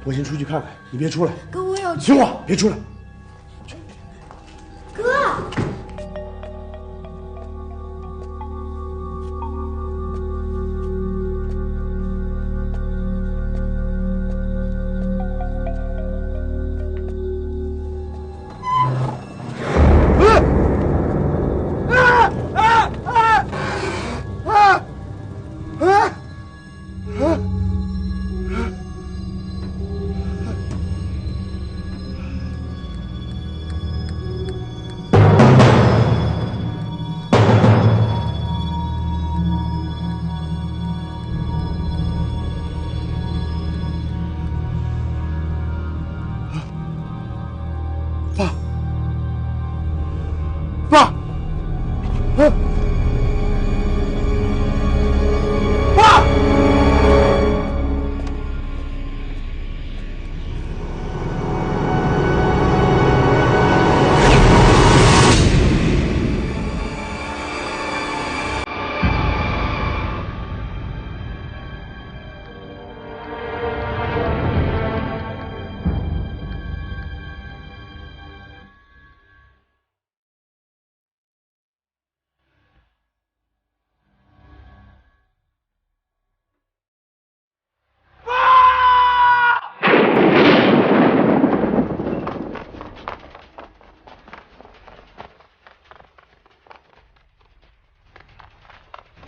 我先出去看看，你别出来。哥，我要去。听话，别出来。哥。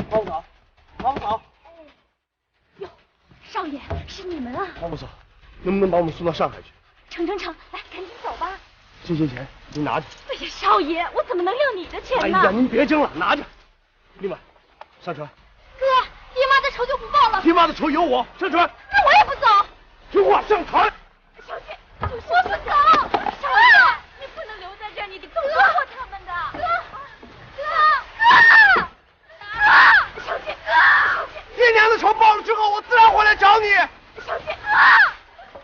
王嫂，王嫂，哟，少爷，是你们啊！王嫂，能不能把我们送到上海去？成，来，赶紧走吧。这些钱你拿着。哎呀，少爷，我怎么能要你的钱呢？哎呀，您别争了，拿着。另外，上船。哥，爹妈的仇就不报了。爹妈的仇有我，上船。那我也不走。听话，上船。小姐，我不走。少爷，你不能留在这儿，你得告诉我他们的。哥。小姐，爹娘的仇报了之后，我自然会来找你。小姐，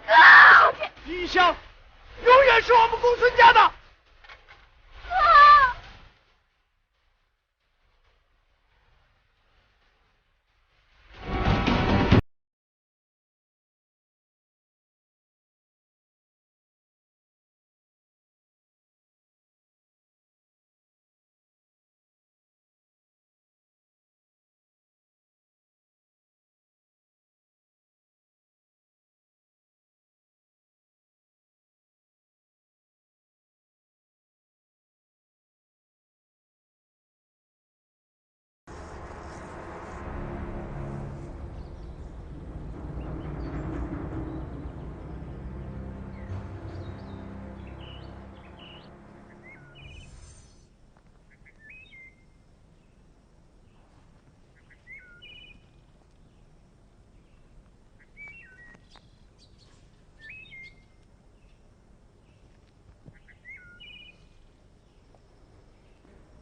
哥，小姐，第一香永远是我们公孙家的。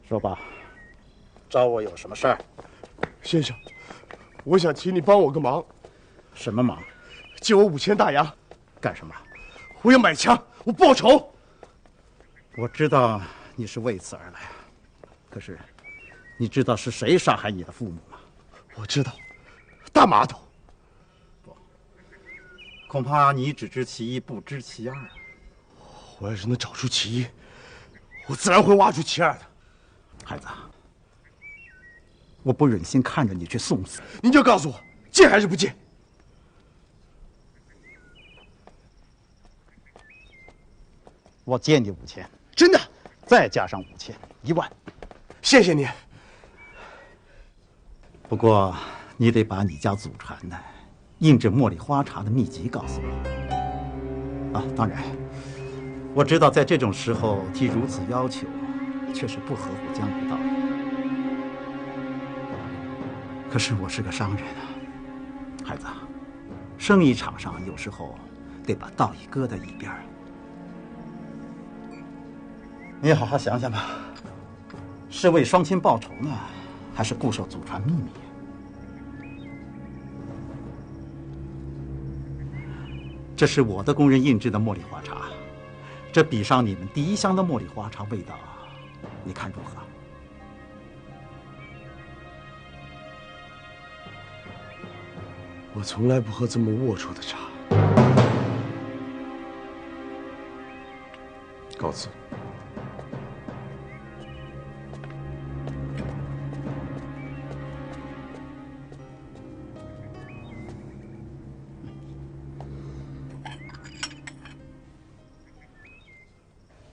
说吧，找我有什么事儿？先生，我想请你帮我个忙。什么忙？借我5000大洋。干什么？我要买枪，我报仇。我知道你是为此而来，可是你知道是谁杀害你的父母吗？我知道，大码头。不，恐怕你只知其一，不知其二。我要是能找出其一，我自然会挖出其二的。孩子，我不忍心看着你去送死。您就告诉我，借还是不借？我借你5000，真的？再加上5000，1万。谢谢您。不过你得把你家祖传的印制茉莉花茶的秘籍告诉我。啊，当然，我知道在这种时候提如此要求，确实不合乎江湖道义。可是我是个商人啊，孩子，生意场上有时候得把道义搁在一边。你好好想想吧，是为双亲报仇呢，还是固守祖传秘密？这是我的工人印制的茉莉花茶，这比上你们第一香的茉莉花茶味道，你看如何？我从来不喝这么龌龊的茶。告辞。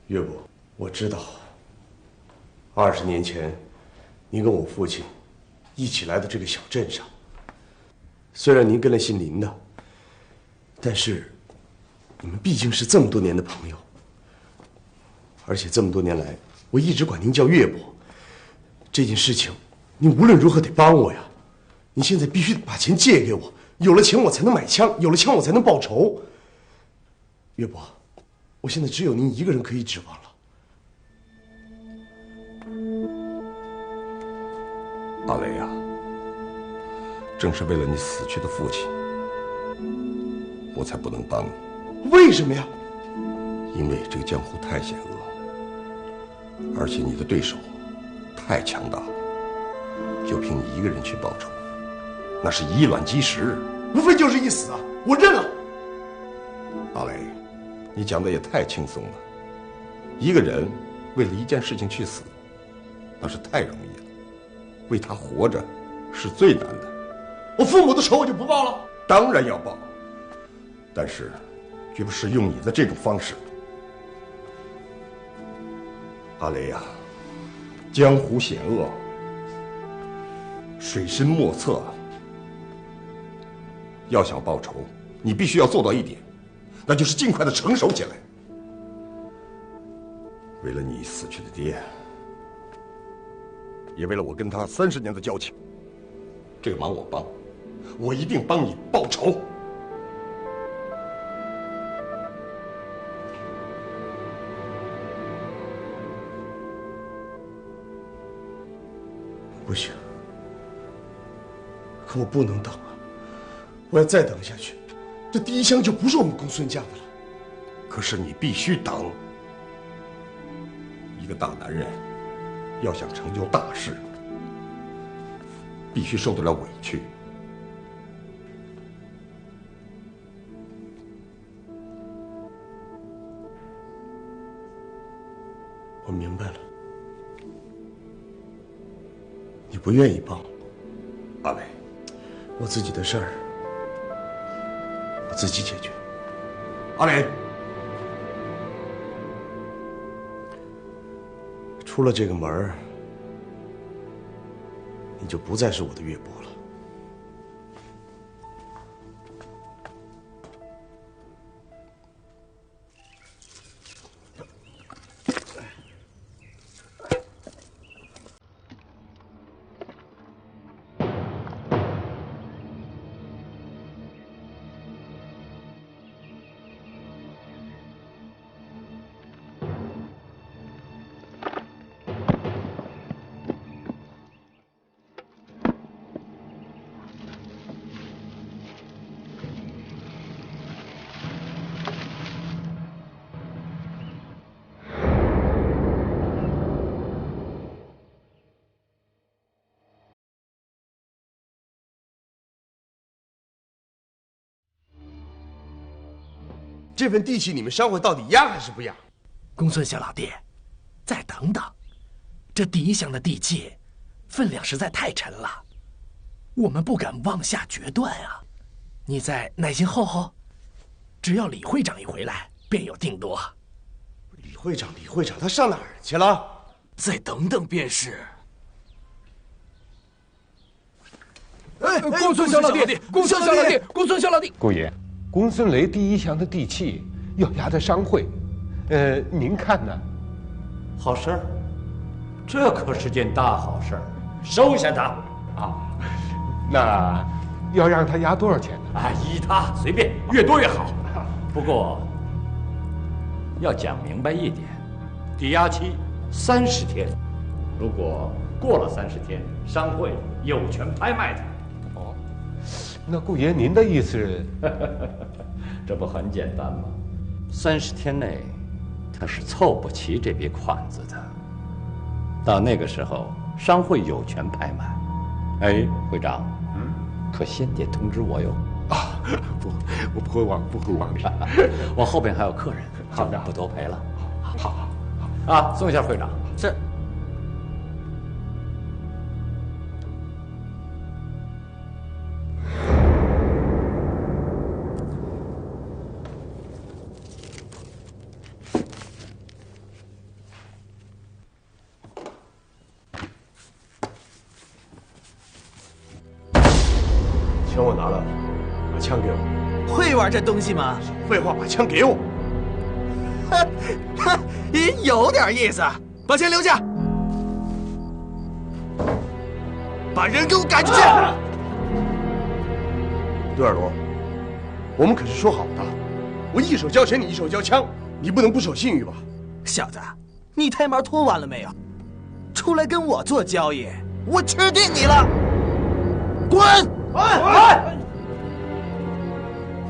岳母，我知道，20年前，您跟我父亲一起来到这个小镇上。虽然您跟了姓林的，但是你们毕竟是这么多年的朋友，而且这么多年来，我一直管您叫岳伯。这件事情，您无论如何得帮我呀！您现在必须把钱借给我，有了钱我才能买枪，有了枪我才能报仇。岳伯。我现在只有您一个人可以指望了。阿雷呀，正是为了你死去的父亲，我才不能帮你。为什么呀？因为这个江湖太险恶，而且你的对手太强大了，就凭你一个人去报仇，那是以卵击石，无非就是一死啊！我认了。阿雷。你讲的也太轻松了，一个人为了一件事情去死，那是太容易了，为他活着是最难的。我父母的仇我就不报了？当然要报，但是绝不是用你的这种方式。阿雷呀，江湖险恶，水深莫测，要想报仇，你必须要做到一点，那就是尽快的成熟起来。为了你死去的爹，也为了我跟他30年的交情，这个忙我帮，我一定帮你报仇。不行，可我不能等啊！我要再等下去，这第一枪就不是我们公孙家的了。可是你必须等。一个大男人要想成就大事，必须受得了委屈。我明白了，你不愿意帮我，阿伟，我自己的事儿我自己解决。阿伟，出了这个门儿，你就不再是我的岳伯了。这份地契你们商会到底压还是不压？公孙小老弟，再等等，这第一项的地契分量实在太沉了，我们不敢妄下决断啊。你再耐心候候，只要李会长一回来，便有定夺。李会长，他上哪儿去了？再等等便是。公孙小老弟，公孙小老弟，公孙小老弟，姑爷，公孙雷第一项的地契要压在商会，您看呢？好事儿，这可是件大好事儿，收下他啊！那要让他压多少钱呢？啊，依他随便，越多越好。不过要讲明白一点，抵押期30天，如果过了30天，商会有权拍卖他。哦，那顾爷您的意思？这不很简单吗？30天内他是凑不齐这笔款子的。到那个时候，商会有权拍卖。哎，会长，可先得通知我哟。啊，不，我不会忘，不会忘的。我后边还有客人，好的，不多陪了。好，啊，送一下会长。是。枪我拿了，把枪给我。会玩这东西吗？废话，把枪给我。也有点意思。把钱留下，把人给我赶出去。对耳朵，我们可是说好的，我一手交钱，你一手交枪，你不能不守信誉吧？小子，你胎毛脱完了没有？出来跟我做交易，我吃定你了！滚！滚！